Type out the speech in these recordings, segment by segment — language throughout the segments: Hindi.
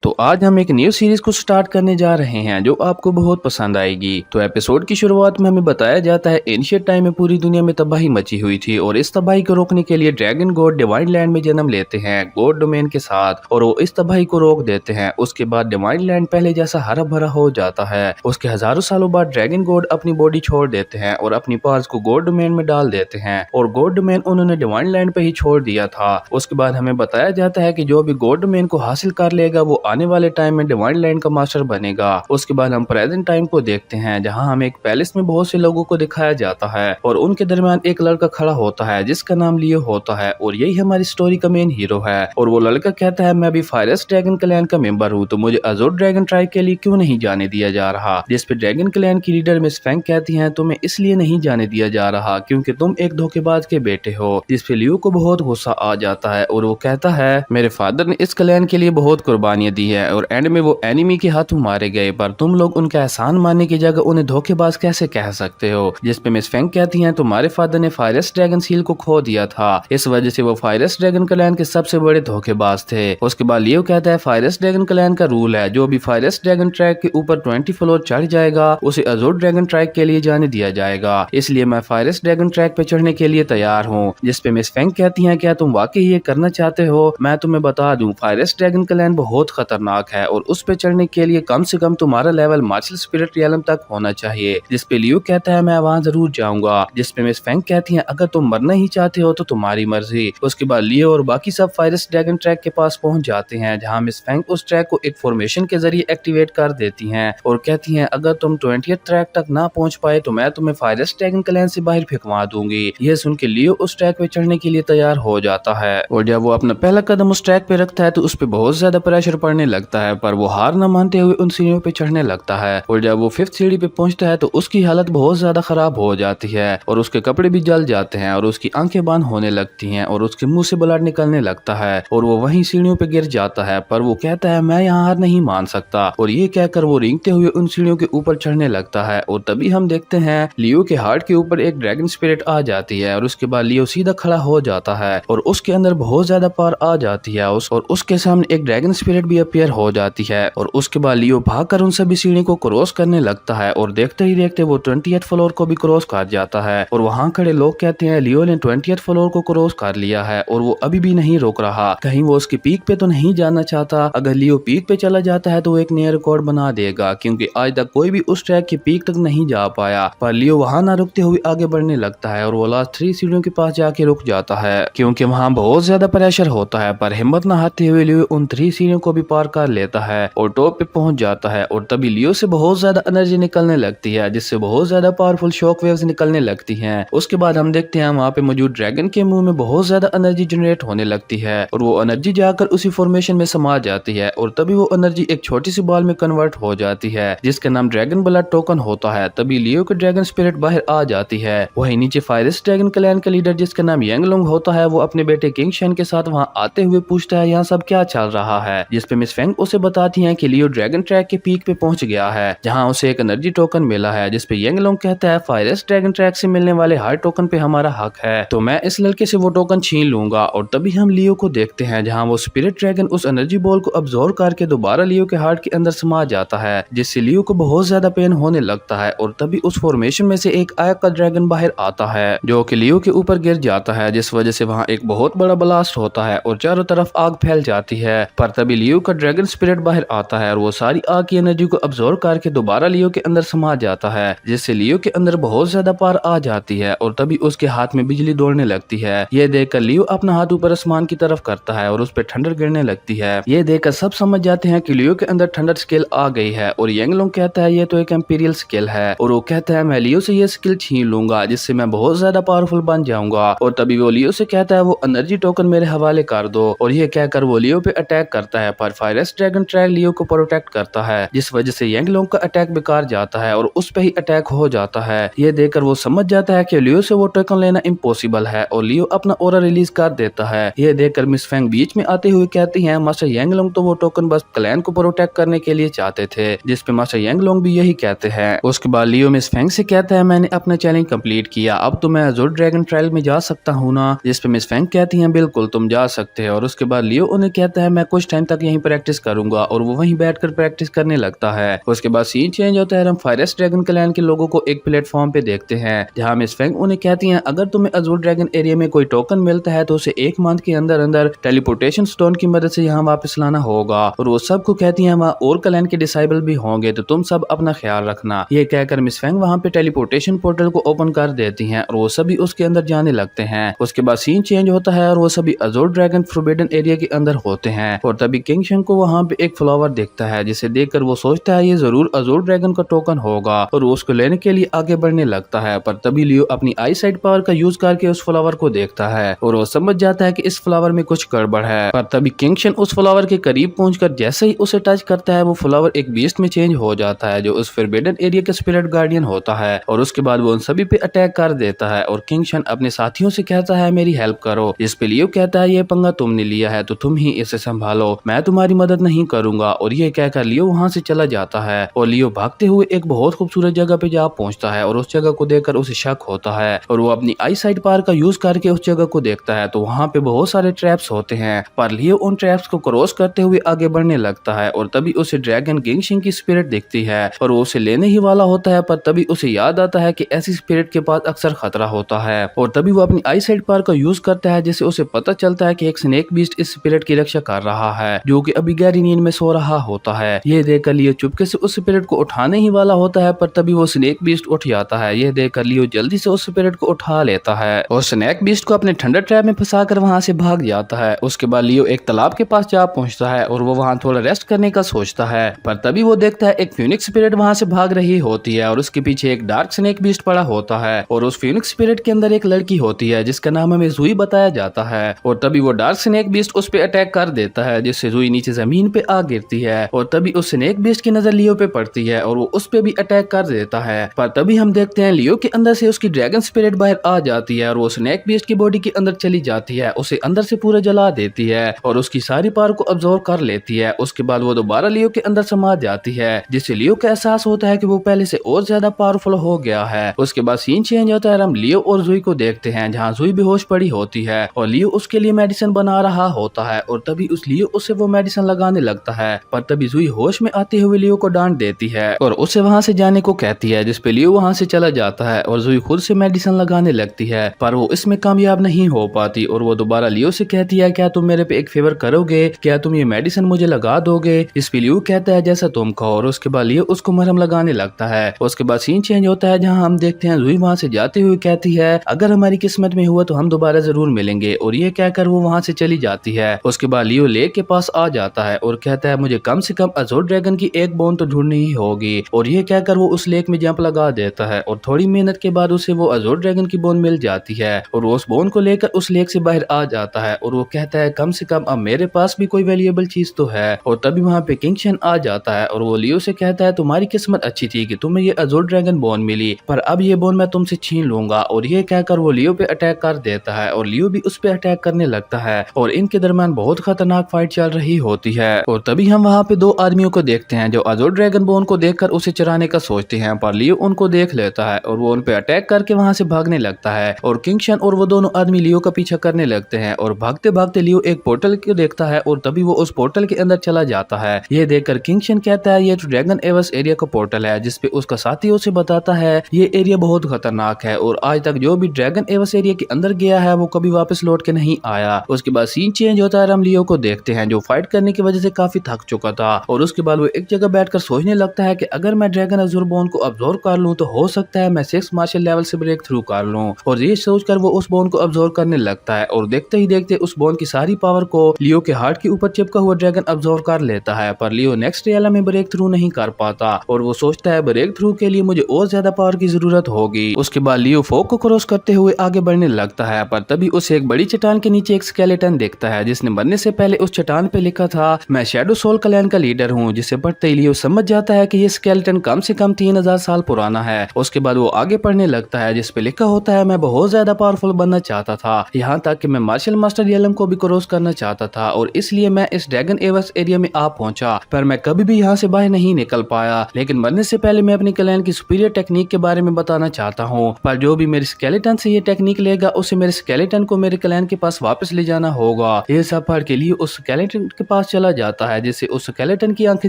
तो आज हम एक न्यू सीरीज को स्टार्ट करने जा रहे हैं जो आपको बहुत पसंद आएगी। तो एपिसोड की शुरुआत में हमें बताया जाता है एंशिएंट टाइम में पूरी दुनिया में तबाही मची हुई थी और इस तबाही को रोकने के लिए ड्रैगन गॉड डिवाइन लैंड में जन्म लेते हैं गॉड डोमेन के साथ और वो इस तबाही को रोक देते हैं। उसके बाद डिवाइन लैंड पहले जैसा हरा भरा हो जाता है। उसके हजारों सालों बाद ड्रैगन गॉड अपनी बॉडी छोड़ देते हैं और अपनी पावर्स को गॉड डोमेन में डाल देते हैं और गॉड डोमेन उन्होंने डिवाइन लैंड पे ही छोड़ दिया था। उसके बाद हमें बताया जाता है कि जो भी गॉड डोमेन को हासिल कर लेगा वो आने वाले टाइम में डिवाइन लैंड का मास्टर बनेगा। उसके बाद हम प्रेजेंट टाइम को देखते हैं जहां हमें एक पैलेस में बहुत से लोगों को दिखाया जाता है और उनके दरमियान एक लड़का खड़ा होता है जिसका नाम लियो होता है और यही हमारी स्टोरी का मेन हीरो है। और वो लड़का कहता है मैं अभी फायरस ड्रैगन क्लैन का मेंबर हूँ तो मुझे अजोर ड्रैगन ट्राई के लिए क्यों नहीं जाने दिया जा रहा। जिस पे ड्रैगन क्लैन की लीडर मिस फैंग कहती है तुम्हें इसलिए नहीं जाने दिया जा रहा क्योंकि तुम एक धोखेबाज के बेटे हो। जिस पे लियो को बहुत गुस्सा आ जाता है और वो कहता है मेरे फादर ने इस क्लैन के लिए बहुत कुर्बानियां दी है और एंड में वो एनिमी के हाथों मारे गए पर तुम लोग उनका एहसान मानने की जगह उन्हें धोखेबाज कैसे कह सकते हो। जिस पे मिस फैंग कहती हैं तुम्हारे फादर ने फायरस ड्रैगन सील को खो दिया था इस वजह से वो फायरस ड्रैगन क्लैन के सबसे बड़े धोखेबाज थे। उसके बाद लियो कहता है फायरस ड्रैगन क्लैन का रूल है जो भी फायरस ड्रैगन ट्रैक के ऊपर 20 फ्लोर चढ़ जाएगा उसे अजोर ड्रैगन ट्रैक के लिए जाने दिया जाएगा इसलिए मैं फायरस ड्रैगन ट्रैक पे चढ़ने के लिए तैयार हूँ। जिस पे मिस फैंग कहती हैं क्या तुम वाकई ये करना चाहते हो। मैं तुम्हें बता दूं फायरस ड्रैगन क्लैन बहुत खतरनाक है और उस पे चढ़ने के लिए कम से कम तुम्हारा लेवल मार्शल स्पिरिट रियलम तक होना चाहिए। जिस पे लियो कहता है मैं वहाँ जरूर जाऊंगा। जिस पे मिस फैंग कहती है अगर तुम मरना ही चाहते हो तो तुम्हारी मर्जी। उसके बाद लियो और बाकी सब फायरस ड्रैगन ट्रैक के पास पहुंच जाते हैं जहाँ मिस फैंग उस ट्रैक को एक फॉर्मेशन के जरिए एक्टिवेट कर देती हैं और कहती हैं अगर तुम 20th ट्रैक तक ना पहुंच पाए तो मैं तुम्हें फायरस ड्रैगन क्लैन से बाहर फेंकवा दूंगी। यह सुन के लियो उस ट्रैक पे चढ़ने के लिए तैयार हो जाता है और जब वो अपना पहला कदम उस ट्रैक पे रखता है तो उस पे बहुत ज्यादा प्रेशर पड़ने लगता है पर वो हार न मानते हुए उन सीढ़ियों पे चढ़ने लगता है और जब वो 5th सीढ़ी पे पहुंचता है तो उसकी हालत बहुत ज्यादा खराब हो जाती है और उसके कपड़े भी जल जाते हैं और उसकी आंखें बंद होने लगती हैं और उसके मुंह से ब्लड निकलने लगता है और वो वहीं सीढ़ियों पे गिर जाता है पर वो कहता है मैं यहाँ हार नहीं मान सकता और ये कहकर वो रेंगते हुए उन सीढ़ियों के ऊपर चढ़ने लगता है और तभी हम देखते हैं लियो के हार्ट के ऊपर एक ड्रैगन स्पिरिट आ जाती है और उसके बाद लियो सीधा खड़ा हो जाता है और उसके अंदर बहुत ज्यादा पावर आ जाती है और उसके सामने एक ड्रैगन स्पिरिट भी अपीयर हो जाती है और उसके बाद लियो भागकर उन सभी सीढ़ी को क्रॉस करने लगता है और देखते ही देखते वो 20th फ्लोर को भी क्रॉस कर जाता है और वहाँ खड़े लोग कहते हैं लियो ने 20th फ्लोर को क्रॉस कर लिया है और वो अभी भी नहीं रोक रहा। कहीं वो उसकी पीक पे तो नहीं जाना चाहता। अगर लियो पीक पे चला जाता है तो वो एक नया रिकॉर्ड बना देगा क्योंकि आज तक कोई भी उस ट्रैक की पीक तक नहीं जा पाया। पर लियो वहाँ ना रुकते हुए आगे बढ़ने लगता है और वो लास्ट 3 सीढ़ियों के पास जाके रुक जाता है क्योंकि वहाँ बहुत ज्यादा प्रेशर होता है। पर हिम्मत न हारते हुए लियो उन 3 सीढ़ियों को भी पार कर लेता है और टॉप पे पहुंच जाता है और तभी लियो से बहुत ज्यादा एनर्जी निकलने लगती है जिससे बहुत ज्यादा पावरफुल शॉक वेव्स निकलने लगती हैं। उसके बाद हम देखते हैं वहाँ पे मौजूद ड्रैगन के मुंह में बहुत ज्यादा एनर्जी जनरेट होने लगती है और वो एनर्जी जाकर उसी फॉर्मेशन में समा जाती है और तभी वो एनर्जी एक छोटी सी बॉल में कन्वर्ट हो जाती है जिसका नाम ड्रैगन ब्लड टोकन होता है। तभी लियो के ड्रैगन स्पिरिट बाहर आ जाती है। वही नीचे फायरस ड्रैगन क्लैन का लीडर जिसका नाम यांगलोंग होता है वो अपने बेटे किंग शेन के साथ वहाँ आते हुए पूछता है यहाँ सब क्या चल रहा है। जिस पे मिस फैंग उसे बताती है कि लियो ड्रैगन ट्रैक के पीक पे पहुंच गया है जहां उसे एक एनर्जी टोकन मिला है। जिस पे यांगलोंग कहता है फायरस ड्रैगन ट्रैक से मिलने वाले हर टोकन पे हमारा हक है तो मैं इस लड़के से वो टोकन छीन लूंगा। और तभी हम लियो को देखते हैं जहां वो स्पिरिट ड्रैगन उस एनर्जी बॉल को अब्सॉर्ब करके दोबारा लियो के हार्ट के अंदर समा जाता है जिससे लियो को बहुत ज्यादा पेन होने लगता है और तभी उस फॉर्मेशन में से एक आग का ड्रैगन बाहर आता है जो कि लियो के ऊपर गिर जाता है जिस वजह से वहाँ एक बहुत बड़ा ब्लास्ट होता है और चारों तरफ आग फैल जाती है। पर तभी लियो का ड्रैगन स्पिरिट बाहर आता है और वो सारी आग की एनर्जी को अब्सॉर्ब करके दोबारा लियो के अंदर समा जाता है जिससे लियो के अंदर बहुत ज्यादा पावर आ जाती है और तभी उसके हाथ में बिजली दौड़ने लगती है। यह देखकर लियो अपना हाथ ऊपर आसमान की तरफ करता है और उस पर ठंडर गिरने लगती है। यह देखकर सब समझ जाते हैं कि लियो के अंदर ठंडर स्किल आ गई है और यांगलोंग कहता है ये तो एक एम्पीरियल स्किल है और वो कहता है मैं लियो से ये स्किल छीन लूंगा जिससे मैं बहुत ज्यादा पावरफुल बन जाऊंगा। और तभी वो लियो से कहता है वो एनर्जी टोकन मेरे हवाले कर दो और ये कहकर वो लियो पे अटैक करता है पर फायरस ड्रैगन ट्रैक लियो को प्रोटेक्ट करता है जिस वजह से यांगलोंग का अटैक बेकार जाता है और उस पे ही अटैक हो जाता है। ये देखकर वो समझ जाता है कि लियो से वो टोकन लेना इम्पॉसिबल है और लियो अपना ऑरा रिलीज कर देता है। ये देखकर मिस फैंग बीच में आते हुए कहती हैं मास्टर यांगलोंग तो वो टोकन बस क्लैन को प्रोटेक्ट करने के लिए चाहते थे जिस पे मास्टर यांगलोंग भी यही कहते हैं। उसके बाद लियो मिस फैंग से कहता है मैंने अपना चैलेंज कंप्लीट किया अब तो मैं अजोर ड्रैगन ट्रायल में जा सकता हूँ ना। जिस पे मिस फैंग कहती हैं बिल्कुल तुम जा सकते हो और उसके बाद लियो उन्हें कहता है मैं कुछ टाइम तक यहीं पर प्रैक्टिस करूंगा और वो वहीं बैठकर प्रैक्टिस करने लगता है। उसके बाद सीन चेंज होता है, हम फायरेस्ट ड्रैगन क्लैन के लोगों को एक प्लेटफॉर्म पे देखते हैं जहाँ मिस फेंग उन्हें कहती हैं अगर तुम्हें अजूर ड्रैगन एरिया में कोई टोकन मिलता है तो उसे 1 मंथ के अंदर अंदर टेलीपोर्टेशन स्टोन की मदद से यहाँ वापस लाना होगा। और वो सबको कहती हैं वहाँ और क्लैन के डिसाइबल भी होंगे तो तुम सब अपना ख्याल रखना। ये कहकर मिस फेंग वहाँ पे टेलीपोर्टेशन पोर्टल को ओपन कर देती हैं और वो सभी उसके अंदर जाने लगते हैं। उसके बाद सीन चेंज होता है और वो सभी अजूर ड्रैगन फोरबिडन एरिया के अंदर होते हैं और तभी किंग शेंग को वहाँ पे एक फ्लावर दिखता है जिसे देखकर वो सोचता है ये जरूर अजूर ड्रैगन का टोकन होगा और वो उसको लेने के लिए आगे बढ़ने लगता है। पर तभी लियो अपनी आई साइट पावर का यूज करके उस फ्लावर को देखता है और वो समझ जाता है कि इस फ्लावर में कुछ गड़बड़ है। पर तभी किंग शेंग उस फ्लावर के करीब पहुंचकर जैसे ही उसे टच करता है वो फ्लावर एक बीस्ट में चेंज हो जाता है जो उस फोरबिडन एरिया का स्पिरिट गार्डियन होता है और उसके बाद वो उन सभी पे अटैक कर देता है। और किंग शेंग अपने साथियों से कहता है मेरी हेल्प करो, इस पे लियो कहता है ये पंगा तुमने लिया है तो तुम ही इसे संभालो, मैं तुम्हारी मदद नहीं करूंगा। और ये कहकर लियो वहाँ से चला जाता है और लियो भागते हुए एक बहुत खूबसूरत जगह पे जा पहुंचता है और उस जगह को देखकर उसे शक होता है और वो अपनी आई साइट पावर का यूज करके उस जगह को देखता है तो वहाँ पे बहुत सारे ट्रैप्स होते हैं। पर लियो उन ट्रैप्स को क्रॉस करते हुए आगे बढ़ने लगता है और तभी उसे ड्रैगन किंग शेंग की स्पिरिट दिखती है और वो उसे लेने ही वाला होता है। पर तभी उसे याद आता है कि ऐसी स्पिरिट के पास अक्सर खतरा होता है और तभी वो अपनी आई साइट पावर का यूज करता है जिससे उसे पता चलता है कि एक स्नेक बीस्ट इस स्पिरिट की रक्षा कर रहा है जो कि अभी गहरी नींद में सो रहा होता है। ये देखकर लियो चुपके से उस स्पिरिट को उठाने ही वाला होता है पर तभी वो स्नेक बीस्ट उठ जाता है। यह देखकर लियो जल्दी से उस स्पिरिट को उठा लेता है और स्नेक बीस्ट को अपने ठंडर ट्रैप में फंसाकर वहां से भाग जाता है। उसके बाद लियो एक तालाब के पास जा पहुंचता है और वो वहां थोड़ा रेस्ट करने का सोचता है पर तभी वो देखता है एक फ्यूनिक्स स्पिरिट वहां से भाग रही होती है और उसके पीछे एक डार्क स्नेक बीस्ट पड़ा होता है और उस फ्यूनिक्स स्पिरिट के अंदर एक लड़की होती है जिसका नाम हमें जुई बताया जाता है। और तभी वो डार्क स्नेक बीस्ट उस पे अटैक कर देता है जिससे जुई नीचे जमीन पे आ गिरती है और तभी उस स्नेक बीस्ट की नजर लियो पे पड़ती है और वो उस पे भी अटैक कर देता है। पर तभी हम देखते हैं लियो के अंदर से उसकी ड्रैगन स्पिरिट बाहर आ जाती है और वो स्नेक बीस्ट की बॉडी के अंदर चली जाती है, उसे अंदर से पूरा जला देती है और उसकी सारी पावर को अब्सॉर्ब कर लेती है। उसके बाद वो दोबारा लियो के अंदर समा जाती है जिससे लियो का एहसास होता है कि वो पहले से और ज्यादा पावरफुल हो गया है। उसके बाद सीन चेंज होता है, हम लियो और जुई को देखते हैं जहाँ जुई बेहोश पड़ी होती है और लियो उसके लिए मेडिसिन बना रहा होता है और तभी उस लियो उसे वो मेडिसिन लगाने लगता है। पर तभी जुई होश में आते हुए लियो को डांट देती है और उसे वहाँ से जाने को कहती है जिसपे लियो वहाँ से चला जाता है और जुई खुद से मेडिसिन लगाने लगती है पर वो इसमें कामयाब नहीं हो पाती और वो दोबारा लियो से कहती है क्या तुम मेरे पे एक फेवर करोगे, क्या तुम ये मेडिसिन मुझे लगा दोगे। इस पे लियो कहता है जैसा तुम कहो और उसके बाद लियो उसको मरहम लगाने लगता है। उसके बाद सीन चेंज होता है जहाँ हम देखते हैं जुई वहाँ से जाते हुए कहती है अगर हमारी किस्मत में हुआ तो हम दोबारा जरूर मिलेंगे और ये कहकर वो वहाँ से चली जाती है। उसके बाद लियो लेक के पास आ जाता है और कहता है मुझे कम से कम अजोर ड्रैगन की एक बोन तो ढूंढनी ही होगी और ये कहकर वो उस लेक में जंप लगा देता है और थोड़ी मेहनत के बाद उसे वो अजोर ड्रैगन की बोन मिल जाती है और वो उस बोन को लेकर उस लेक से बाहर आ जाता है और वो कहता है कम से कम अब मेरे पास भी कोई वैल्यूएबल चीज तो है। और तभी वहाँ पे किंग शेन आ जाता है और वो लियो से कहता है तुम्हारी किस्मत अच्छी थी कि तुम्हें ये अजोर ड्रैगन बोन मिली पर अब ये बोन मैं तुमसे छीन लूंगा। और ये कहकर वो लियो पे अटैक कर देता है और लियो भी उस पे अटैक करने लगता है और इनके दरमियान बहुत खतरनाक फाइट चल रही होती है। और तभी हम वहाँ पे दो आदमियों को देखते हैं जो अजोर ड्रैगन बोन को देखकर उसे चराने का सोचते हैं पर लियो उनको देख लेता है और वो उन पे अटैक करके वहाँ से भागने लगता है और किंग शेन और वो दोनों आदमी लियो का पीछा करने लगते हैं और भागते भागते लियो एक पोर्टल को देखता है और तभी वो उस पोर्टल के अंदर चला जाता है। ये देखकर किंग शेन कहता है ये तो ड्रैगन एवस एरिया का पोर्टल है जिसपे उसका साथी उसे बताता है ये एरिया बहुत खतरनाक है और आज तक जो भी ड्रैगन एवस एरिया के अंदर गया है वो कभी वापस लौट के नहीं आया। उसके बाद सीन चेंज होता है, हम लियो को देखते हैं जो फाइट करने की वजह से काफी थक चुका था और उसके बाद वो एक जगह बैठकर सोचने लगता है कि अगर मैं ड्रैगन अजूर बोन को अब्सॉर्ब कर लूं तो हो सकता है मैं 6 मार्शल लेवल से ब्रेक थ्रू कर लूं। और ये सोचकर वो उस बोन को अब्सॉर्ब करने लगता है और देखते ही देखते उस बोन की सारी पावर को लियो के हार्ट के ऊपर चिपका हुआ ड्रैगन अब्सॉर्ब कर लेता है। पर लियो नेक्स्ट रियल में ब्रेक थ्रू नहीं कर पाता और वो सोचता है ब्रेक थ्रू के लिए मुझे और ज्यादा पावर की जरूरत होगी। उसके बाद लियो फोक को क्रॉस करते हुए आगे बढ़ने लगता है पर तभी उसे एक बड़ी चट्टान के नीचे एक स्केलेटन देखता है जिसने मरने से पहले उस चट्टान पे लिखा था मैं शैडो सोल क्लैन का लीडर हूँ। जिसे पढ़ते ही लियो समझ जाता है कि ये स्केलेटन कम से कम 3000 साल पुराना है। उसके बाद वो आगे पढ़ने लगता है जिसपे लिखा होता है मैं बहुत ज्यादा पावरफुल बनना चाहता था, यहाँ तक कि मैं मार्शल मास्टर रियलम को भी क्रॉस करना चाहता था और इसलिए मैं इस ड्रैगन एवस एरिया में आ पहुंचा पर मैं कभी भी यहाँ से बाहर नहीं निकल पाया। लेकिन मरने से पहले मैं अपनी क्लैन की सुपीरियर टेक्निक के बारे में बताना चाहता हूँ पर जो भी मेरे स्केलेटन से ये टेक्निक लेगा उसे मेरे स्केलेटन को मेरे क्लैन के पास वापस ले जाना होगा। ये सब पढ़ के लिए उस स्केलेटन के पास पास चला जाता है जिससे उस स्केलेटन की आंखें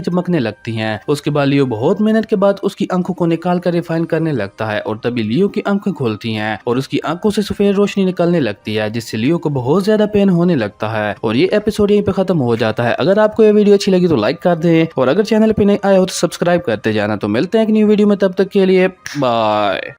चमकने लगती हैं। उसके बाद लियो बहुत मेहनत के बाद उसकी आंखों को निकाल कर रिफाइन करने लगता है और तभी लियो की आंखें खुलती हैं और उसकी आंखों से सफेद रोशनी निकलने लगती है जिससे लियो को बहुत ज्यादा पेन होने लगता है। और ये एपिसोड यहीं पे खत्म हो जाता है। अगर आपको ये वीडियो अच्छी लगी तो लाइक कर दें और अगर चैनल पे नए आए हो तो सब्सक्राइब करते जाना। तो मिलते हैं एक न्यू वीडियो में, तब तक के लिए बाय।